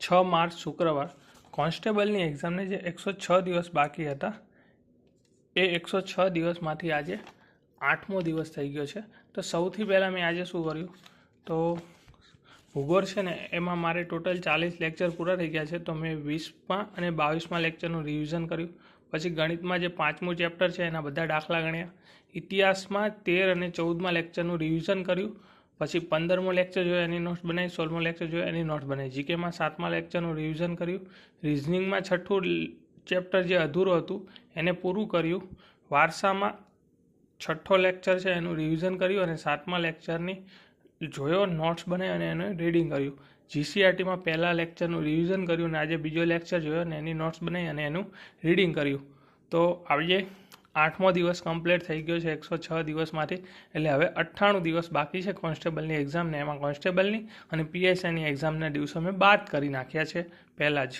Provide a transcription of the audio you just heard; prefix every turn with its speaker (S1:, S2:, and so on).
S1: 6 March શુક્રવાર કોન્સ્ટેબલની એક્ઝામને જે 106 દિવસ બાકી હતા એ 106 દિવસમાંથી આજે 8મો દિવસ થઈ ગયો છે. તો સૌથી પહેલાં મેં આજે શું કર્યું, તો ભૂગોળ છે ને એમાં મારે ટોટલ 40 લેક્ચર પૂરા થઈ ગયા છે. તો મેં 20મા અને 22મા લેક્ચરનું રિવિઝન કર્યું. પછી ગણિતમાં જે 5મું ચેપ્ટર છે એના બધા દાખલા ગણ્યા. ઇતિહાસમાં 13 અને 14મા લેક્ચરનું રિવિઝન કર્યું. પછી 15મો લેક્ચર જોયો એની નોટ્સ બનાવી, 16મો લેક્ચર જોયો એની નોટ્સ બનાવી. જીકેમાં 7મા લેક્ચરનું રિવિઝન કર્યું. રિઝનિંગમાં 6થું ચેપ્ટર જે અધૂરું હતું એને પૂરું કર્યું. વારસામાં 6થો લેક્ચર છે એનું રિવિઝન કર્યું અને 7મા લેક્ચરની જોયો, નોટ્સ બનાવી અને એનું રીડિંગ કર્યું. જીસીઆરટીમાં પહેલાં લેક્ચરનું રિવિઝન કર્યું અને આજે બીજો લેક્ચર જોયો અને એની નોટ્સ બનાવી અને એનું રીડિંગ કર્યું. તો આજે 8મો દિવસ કમ્પ્લીટ થઈ ગયો છે 106 દિવસમાંથી. એટલે હવે 98 દિવસ બાકી છે કોન્સ્ટેબલની એક્ઝામને. એમાં કોન્સ્ટેબલની અને પીએસઆઈની એક્ઝામના દિવસો મેં બાદ કરી નાખ્યા છે પહેલાં જ.